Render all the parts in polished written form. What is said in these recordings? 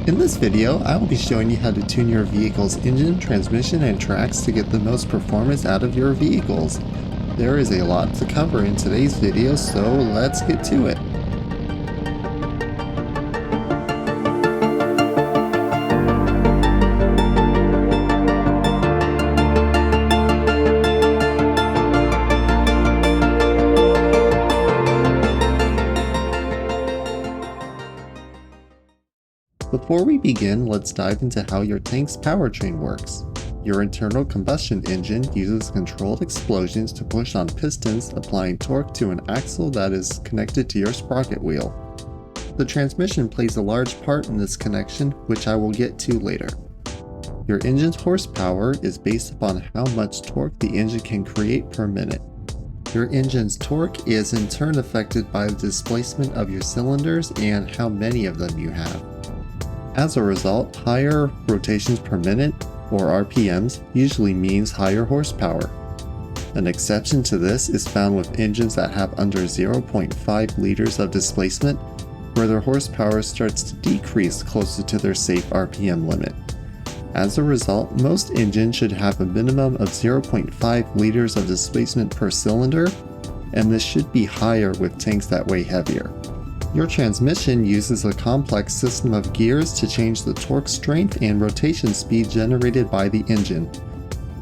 In this video, I will be showing you how to tune your vehicle's engine, transmission, and tracks to get the most performance out of your vehicles. There is a lot to cover in today's video, so let's get to it. Before we begin, let's dive into how your tank's powertrain works. Your internal combustion engine uses controlled explosions to push on pistons, applying torque to an axle that is connected to your sprocket wheel. The transmission plays a large part in this connection, which I will get to later. Your engine's horsepower is based upon how much torque the engine can create per minute. Your engine's torque is in turn affected by the displacement of your cylinders and how many of them you have. As a result, higher rotations per minute, or RPMs, usually means higher horsepower. An exception to this is found with engines that have under 0.5 liters of displacement, where their horsepower starts to decrease closer to their safe RPM limit. As a result, most engines should have a minimum of 0.5 liters of displacement per cylinder, and this should be higher with tanks that weigh heavier. Your transmission uses a complex system of gears to change the torque strength and rotation speed generated by the engine.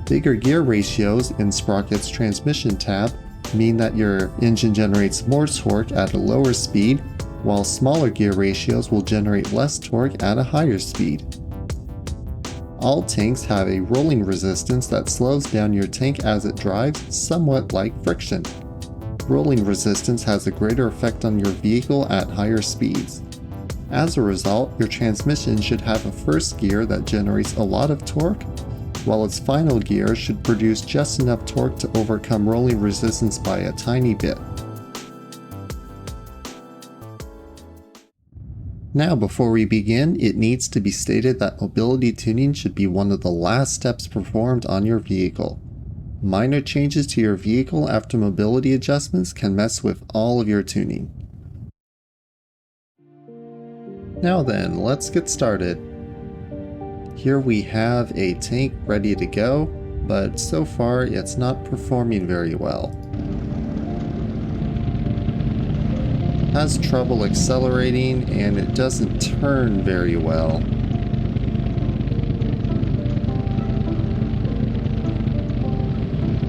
Bigger gear ratios in Sprocket's transmission tab mean that your engine generates more torque at a lower speed, while smaller gear ratios will generate less torque at a higher speed. All tanks have a rolling resistance that slows down your tank as it drives, somewhat like friction. Rolling resistance has a greater effect on your vehicle at higher speeds. As a result, your transmission should have a first gear that generates a lot of torque, while its final gear should produce just enough torque to overcome rolling resistance by a tiny bit. Now, before we begin, it needs to be stated that mobility tuning should be one of the last steps performed on your vehicle. Minor changes to your vehicle after mobility adjustments can mess with all of your tuning. Now then, let's get started. Here we have a tank ready to go, but so far it's not performing very well. It has trouble accelerating and it doesn't turn very well.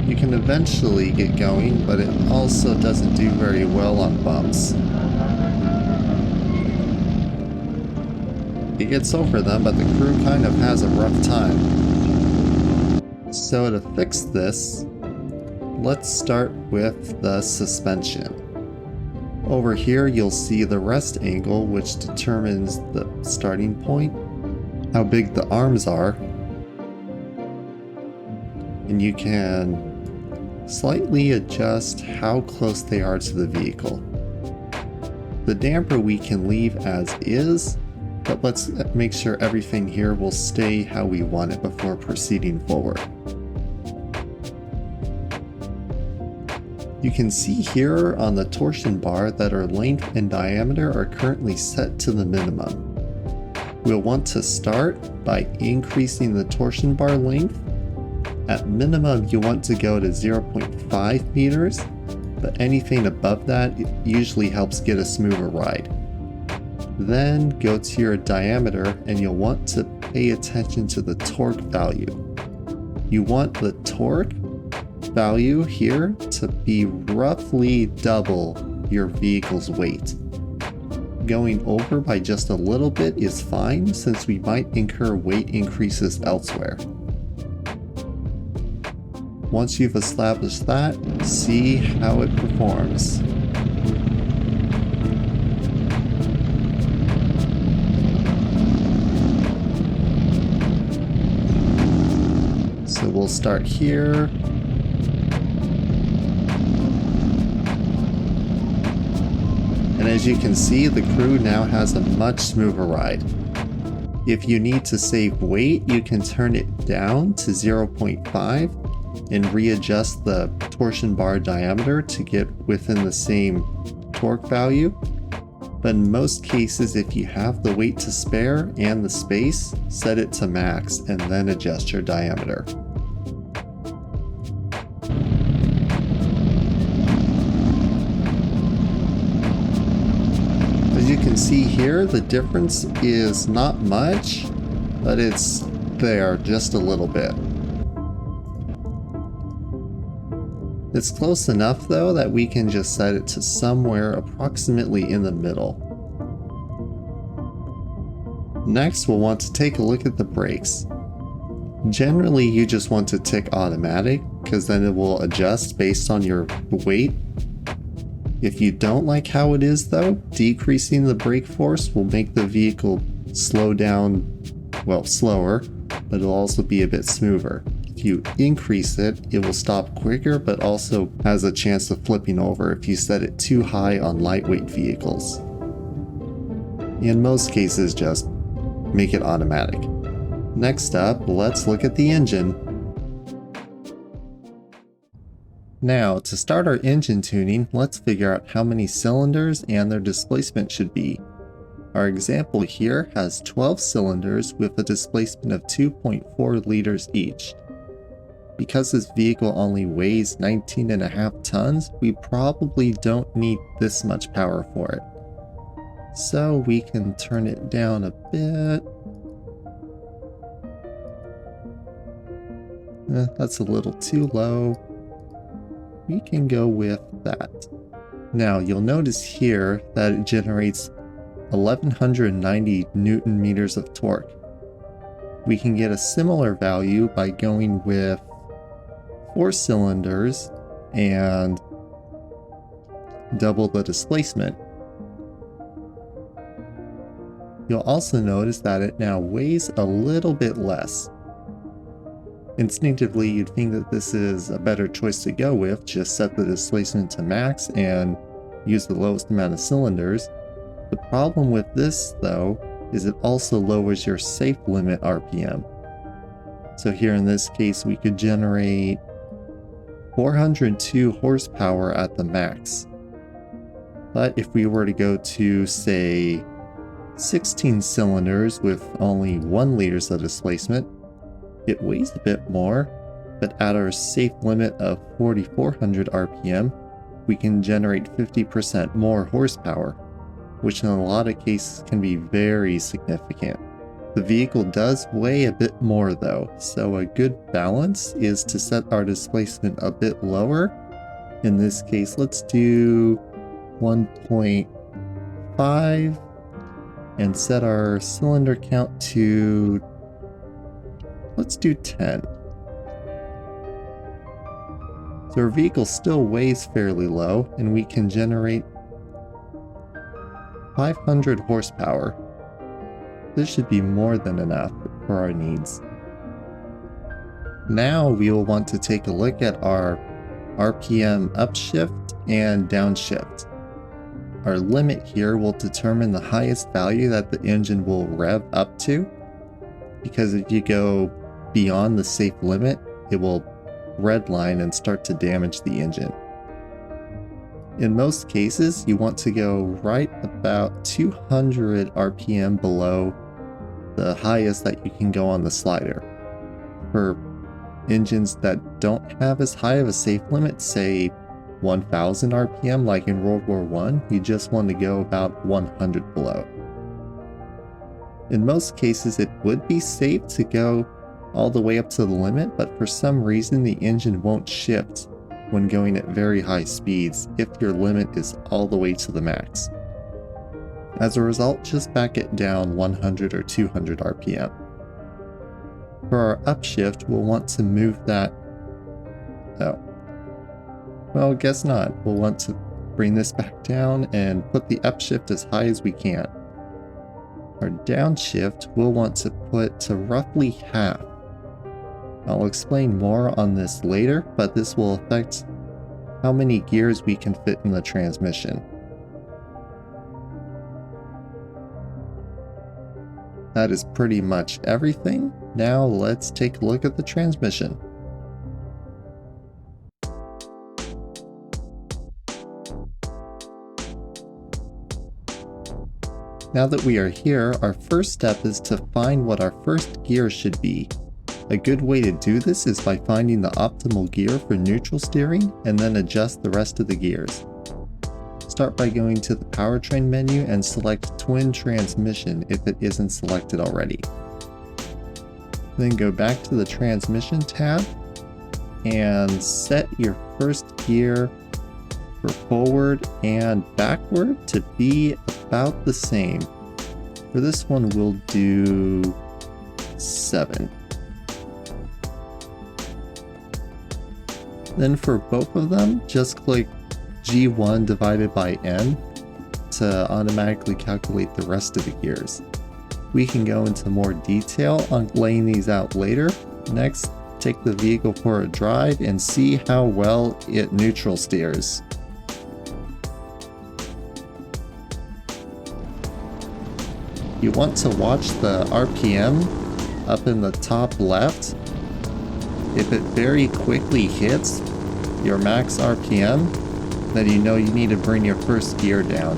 You can eventually get going, but it also doesn't do very well on bumps. It gets over them, but the crew kind of has a rough time. So to fix this, let's start with the suspension. Over here you'll see the rest angle, which determines the starting point, how big the arms are, and you can slightly adjust how close they are to the vehicle. The damper we can leave as is, but let's make sure everything here will stay how we want it before proceeding forward. You can see here on the torsion bar that our length and diameter are currently set to the minimum. We'll want to start by increasing the torsion bar length. At minimum, you want to go to 0.5 meters, but anything above that usually helps get a smoother ride. Then go to your diameter and you'll want to pay attention to the torque value. You want the torque value here to be roughly double your vehicle's weight. Going over by just a little bit is fine, since we might incur weight increases elsewhere. Once you've established that, see how it performs. So we'll start here. And as you can see, the crew now has a much smoother ride. If you need to save weight, you can turn it down to 0.5 and readjust the torsion bar diameter to get within the same torque value. But in most cases, if you have the weight to spare and the space, set it to max and then adjust your diameter. As you can see here, the difference is not much, but it's there just a little bit. It's close enough though that we can just set it to somewhere approximately in the middle. Next, we'll want to take a look at the brakes. Generally, you just want to tick automatic because then it will adjust based on your weight. If you don't like how it is though, decreasing the brake force will make the vehicle slow down, well, slower, but it'll also be a bit smoother. If you increase it, it will stop quicker, but also has a chance of flipping over if you set it too high on lightweight vehicles. In most cases, just make it automatic. Next up, let's look at the engine. Now, to start our engine tuning, let's figure out how many cylinders and their displacement should be. Our example here has 12 cylinders with a displacement of 2.4 liters each. Because this vehicle only weighs 19.5 tons, we probably don't need this much power for it. So we can turn it down a bit. That's a little too low. We can go with that. Now you'll notice here that it generates 1190 Newton meters of torque. We can get a similar value by going with 4 cylinders and double the displacement. You'll also notice that it now weighs a little bit less. Instinctively, you'd think that this is a better choice to go with, just set the displacement to max and use the lowest amount of cylinders. The problem with this, though, is it also lowers your safe limit RPM. So here in this case, we could generate 402 horsepower at the max. But if we were to go to, say, 16 cylinders with only 1 liters of displacement, it weighs a bit more, but at our safe limit of 4400 RPM, we can generate 50% more horsepower, which in a lot of cases can be very significant. The vehicle does weigh a bit more though, so a good balance is to set our displacement a bit lower. In this case, let's do 1.5 and set our cylinder count to, let's do 10. So our vehicle still weighs fairly low and we can generate 500 horsepower. This should be more than enough for our needs. Now we will want to take a look at our RPM upshift and downshift. Our limit here will determine the highest value that the engine will rev up to, because if you go beyond the safe limit, it will redline and start to damage the engine. In most cases, you want to go right about 200 RPM below the highest that you can go on the slider. For engines that don't have as high of a safe limit, say 1000 RPM like in World War I, you just want to go about 100 below. In most cases, it would be safe to go all the way up to the limit, but for some reason the engine won't shift when going at very high speeds if your limit is all the way to the max. As a result, just back it down 100 or 200 RPM. For our upshift, we'll want to move that... Oh. Well, guess not. We'll want to bring this back down and put the upshift as high as we can. Our downshift we'll want to put to roughly half. I'll explain more on this later, but this will affect how many gears we can fit in the transmission. That is pretty much everything. Now let's take a look at the transmission. Now that we are here, our first step is to find what our first gear should be. A good way to do this is by finding the optimal gear for neutral steering and then adjust the rest of the gears. Start by going to the Powertrain menu and select Twin Transmission if it isn't selected already. Then go back to the Transmission tab and set your first gear for forward and backward to be about the same. For this one we'll do 7. Then for both of them, just click G1 divided by N to automatically calculate the rest of the gears. We can go into more detail on laying these out later. Next, take the vehicle for a drive and see how well it neutral steers. You want to watch the RPM up in the top left. If it very quickly hits your max RPM, then you know you need to bring your first gear down.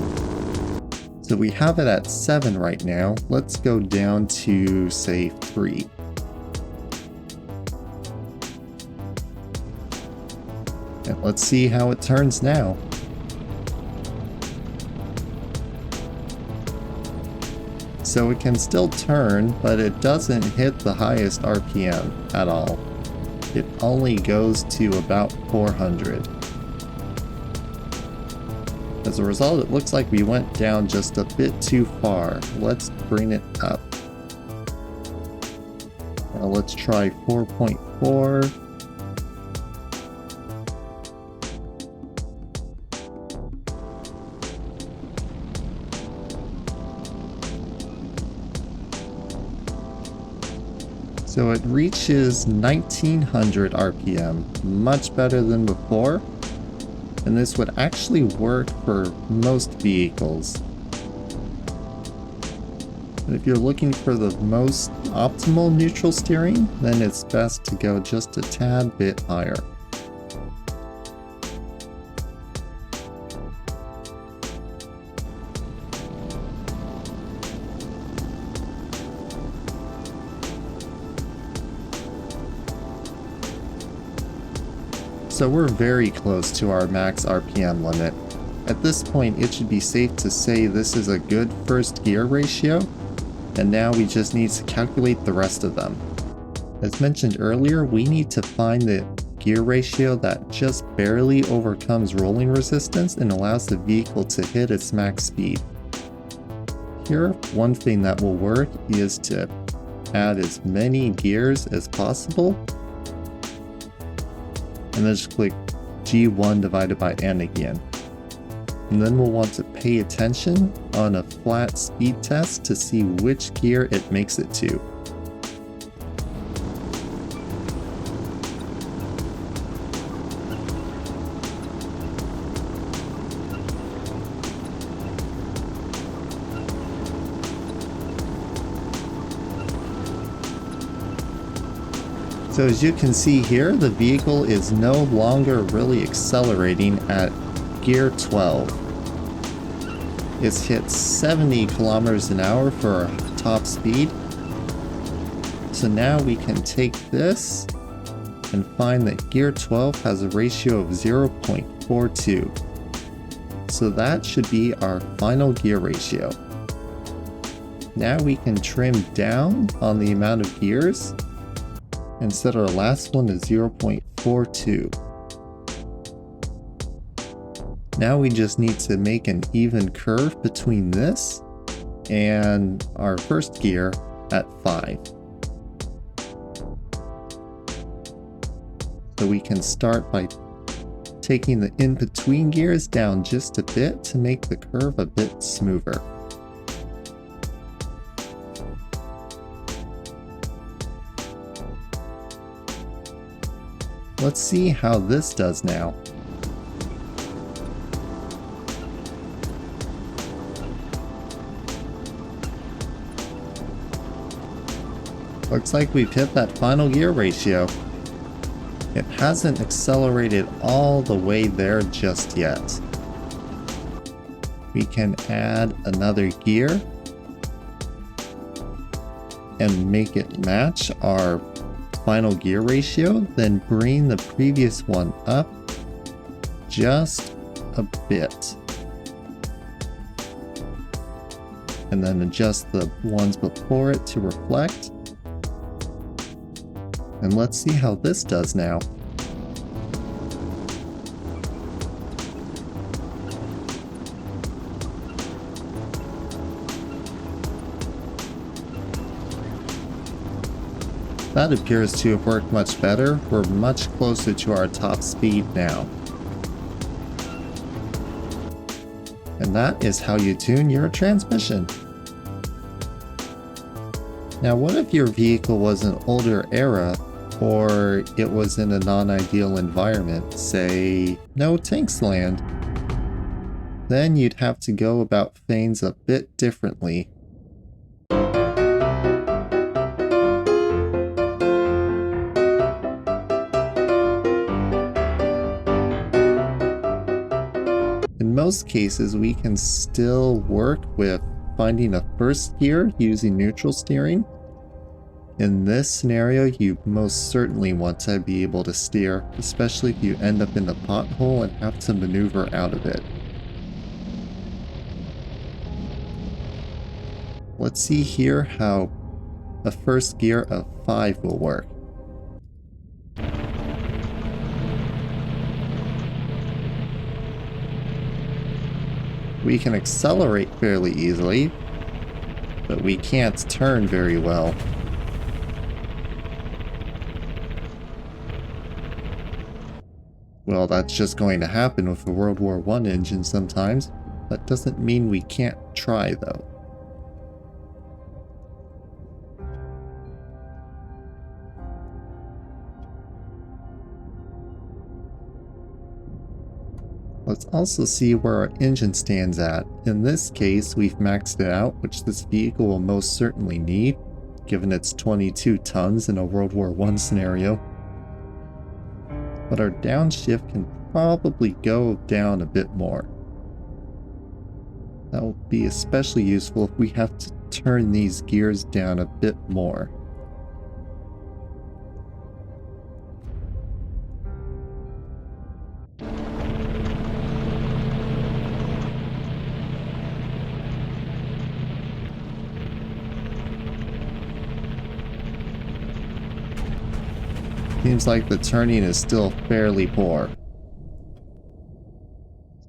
So we have it at 7 right now. Let's go down to, say, 3. And let's see how it turns now. So it can still turn, but it doesn't hit the highest RPM at all. It only goes to about 400. As a result, it looks like we went down just a bit too far. Let's bring it up. Now let's try 4.4. So it reaches 1900 RPM, much better than before, and this would actually work for most vehicles. But if you're looking for the most optimal neutral steering, then it's best to go just a tad bit higher. So we're very close to our max RPM limit. At this point, it should be safe to say this is a good first gear ratio, and now we just need to calculate the rest of them. As mentioned earlier, we need to find the gear ratio that just barely overcomes rolling resistance and allows the vehicle to hit its max speed. Here, one thing that will work is to add as many gears as possible, and then just click G1 divided by N again. And then we'll want to pay attention on a flat speed test to see which gear it makes it to. So as you can see here, the vehicle is no longer really accelerating at gear 12. It's hit 70 kilometers an hour for our top speed. So now we can take this and find that gear 12 has a ratio of 0.42. So that should be our final gear ratio. Now we can trim down on the amount of gears and set our last one to 0.42. Now we just need to make an even curve between this and our first gear at 5. So we can start by taking the in-between gears down just a bit to make the curve a bit smoother. Let's see how this does now. Looks like we've hit that final gear ratio. It hasn't accelerated all the way there just yet. We can add another gear and make it match our final gear ratio, then bring the previous one up just a bit. And then adjust the ones before it to reflect. And let's see how this does now. That appears to have worked much better. We're much closer to our top speed now. And that is how you tune your transmission. Now, what if your vehicle was an older era, or it was in a non-ideal environment, say, no tanks land? Then you'd have to go about things a bit differently. In most cases, we can still work with finding a first gear using neutral steering. In this scenario, you most certainly want to be able to steer, especially if you end up in a pothole and have to maneuver out of it. Let's see here how a first gear of 5 will work. We can accelerate fairly easily, but we can't turn very well. Well, that's just going to happen with a World War I engine sometimes. That doesn't mean we can't try, though. Let's also see where our engine stands at. In this case, we've maxed it out, which this vehicle will most certainly need, given it's 22 tons in a World War I scenario. But our downshift can probably go down a bit more. That will be especially useful if we have to turn these gears down a bit more. Seems like the turning is still fairly poor.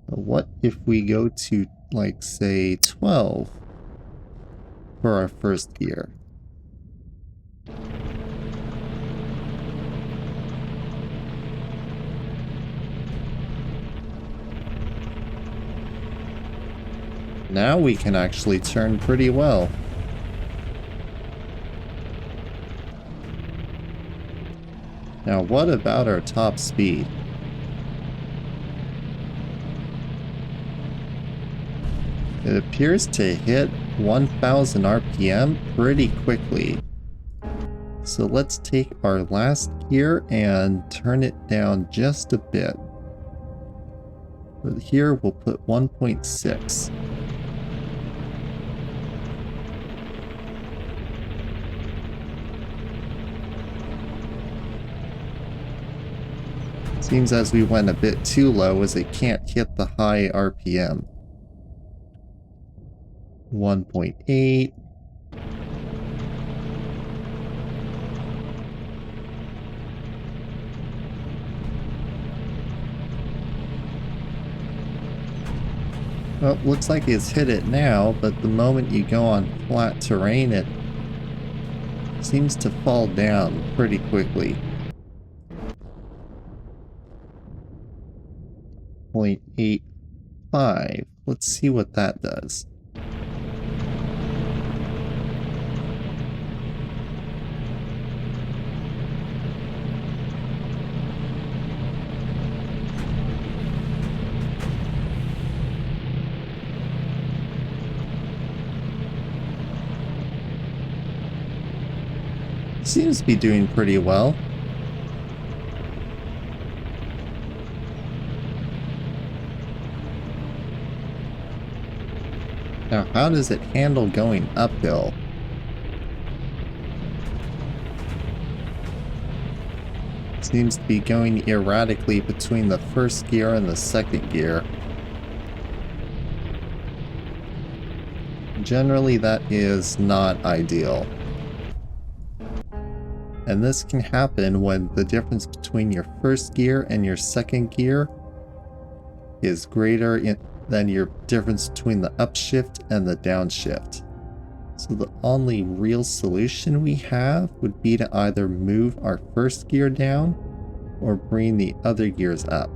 So what if we go to, like, say, 12 for our first gear? Now we can actually turn pretty well. Now, what about our top speed? It appears to hit 1000 RPM pretty quickly. So let's take our last gear and turn it down just a bit. For here, we'll put 1.6. Seems as we went a bit too low as it can't hit the high RPM. 1.8. Well, looks like it's hit it now, but the moment you go on flat terrain, it seems to fall down pretty quickly. 0.85. Let's see what that does. Seems to be doing pretty well. Now, how does it handle going uphill? Seems to be going erratically between the first gear and the second gear. Generally, that is not ideal. And this can happen when the difference between your first gear and your second gear is greater than your difference between the upshift and the downshift. So the only real solution we have would be to either move our first gear down or bring the other gears up.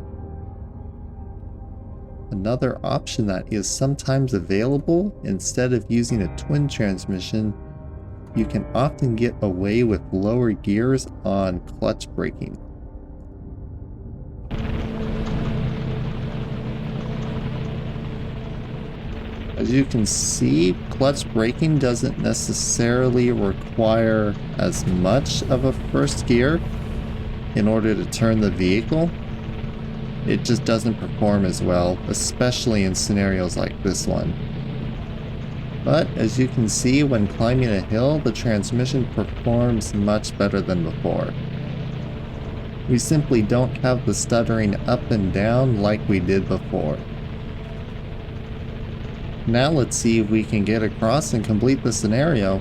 Another option that is sometimes available, instead of using a twin transmission, you can often get away with lower gears on clutch braking. As you can see, clutch braking doesn't necessarily require as much of a first gear in order to turn the vehicle. It just doesn't perform as well, especially in scenarios like this one. But as you can see, when climbing a hill, the transmission performs much better than before. We simply don't have the stuttering up and down like we did before. Now let's see if we can get across and complete the scenario.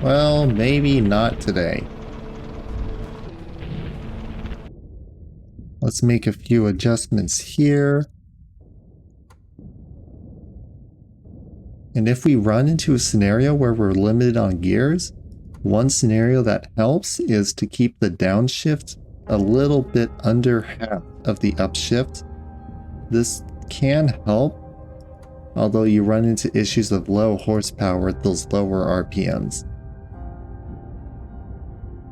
Well, maybe not today. Let's make a few adjustments here. And if we run into a scenario where we're limited on gears, one scenario that helps is to keep the downshift a little bit under half of the upshift. This can help, although you run into issues of low horsepower at those lower RPMs.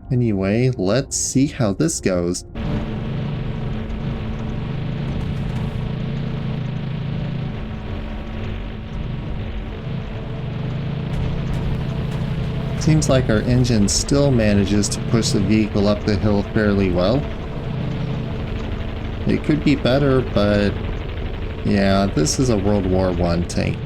Anyway, let's see how this goes. Seems like our engine still manages to push the vehicle up the hill fairly well. It could be better, but yeah, this is a World War I tank.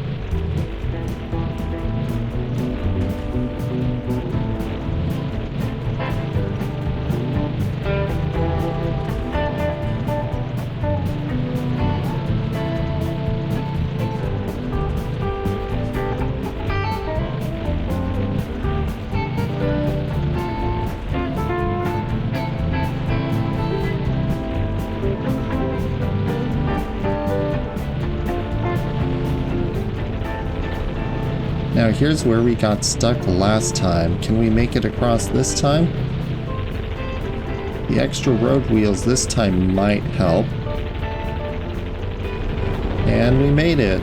Now here's where we got stuck last time. Can we make it across this time? The extra road wheels this time might help. And we made it.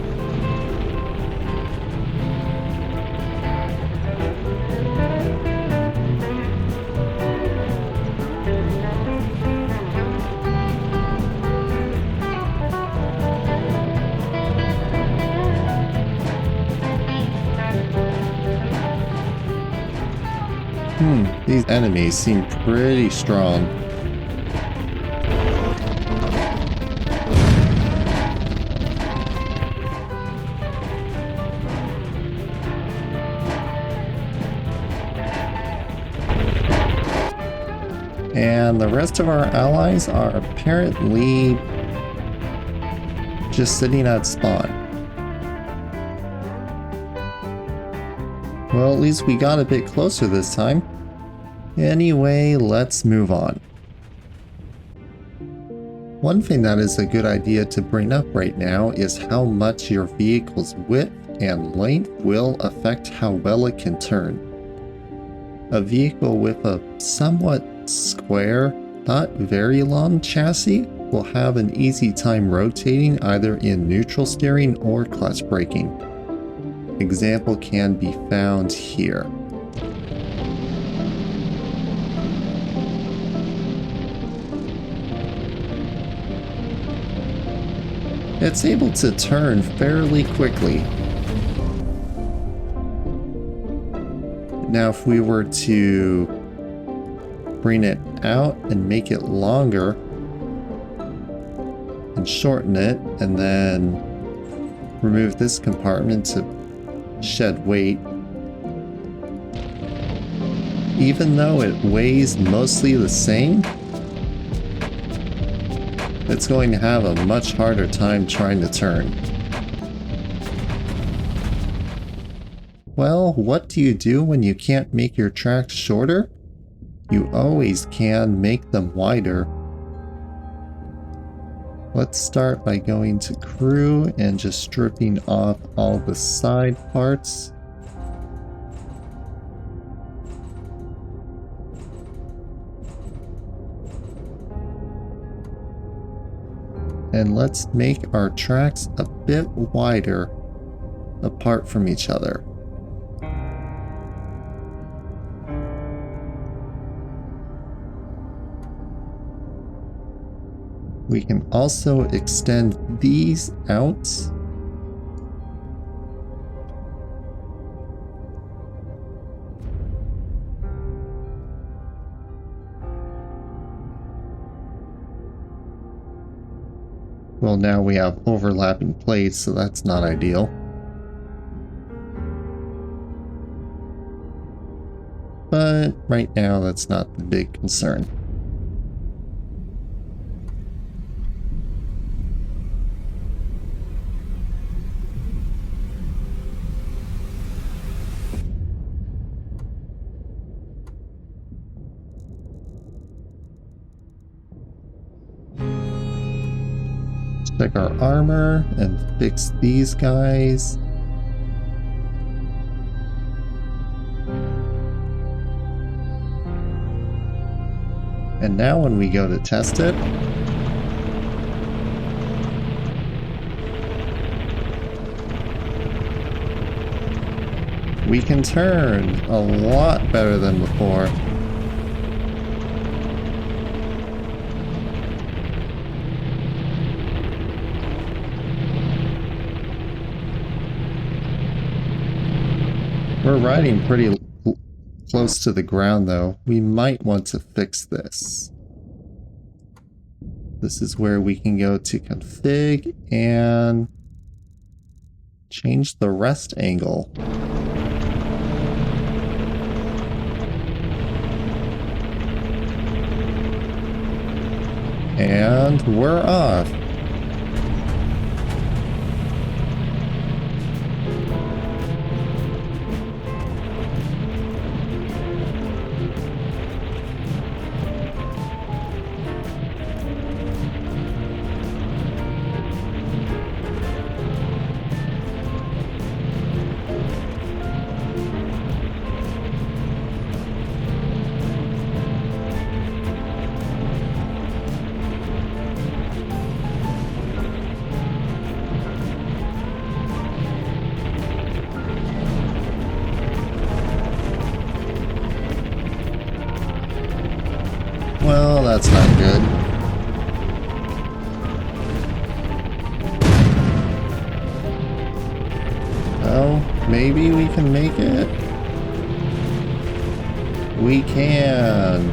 These enemies seem pretty strong. And the rest of our allies are apparently just sitting at spawn. Well, at least we got a bit closer this time. Anyway, let's move on. One thing that is a good idea to bring up right now is how much your vehicle's width and length will affect how well it can turn. A vehicle with a somewhat square, not very long chassis will have an easy time rotating either in neutral steering or clutch braking. Example can be found here. it's able to turn fairly quickly. Now if we were to bring it out and make it longer and shorten it, and then remove this compartment to shed weight, even though it weighs mostly the same, it's going to have a much harder time trying to turn. Well, what do you do when you can't make your tracks shorter? You always can make them wider. Let's start by going to crew and just stripping off all the side parts. And let's make our tracks a bit wider apart from each other. We can also extend these out. Well, now we have overlapping plates, so that's not ideal. But right now, that's not the big concern. Check our armor and fix these guys. And now when we go to test it, we can turn a lot better than before. We're riding pretty close to the ground though. We might want to fix this. This is where we can go to config and change the rest angle. And we're off. Well, that's not good. Oh, maybe we can make it? We can.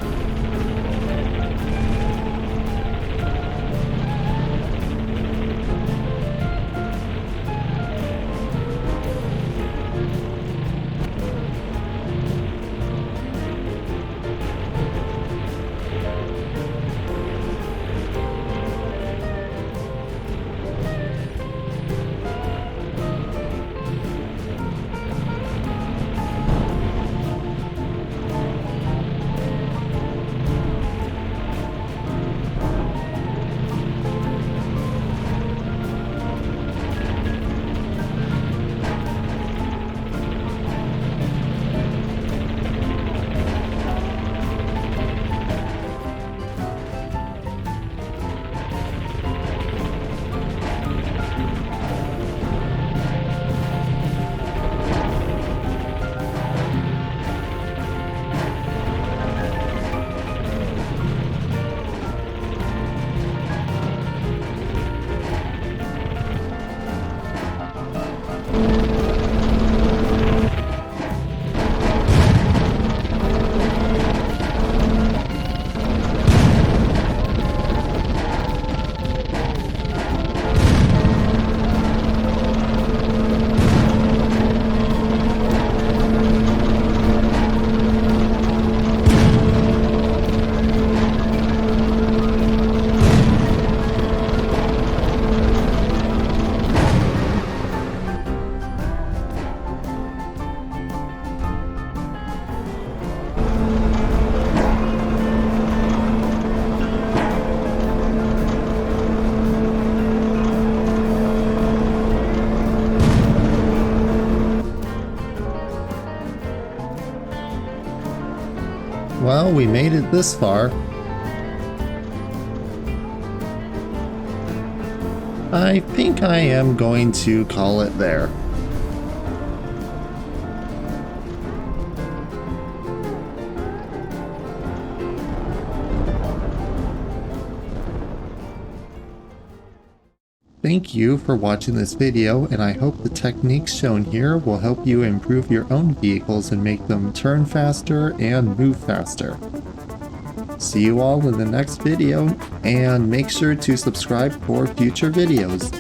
Well, we made it this far. I think I am going to call it there. Thank you for watching this video, and I hope the techniques shown here will help you improve your own vehicles and make them turn faster and move faster. See you all in the next video, and make sure to subscribe for future videos.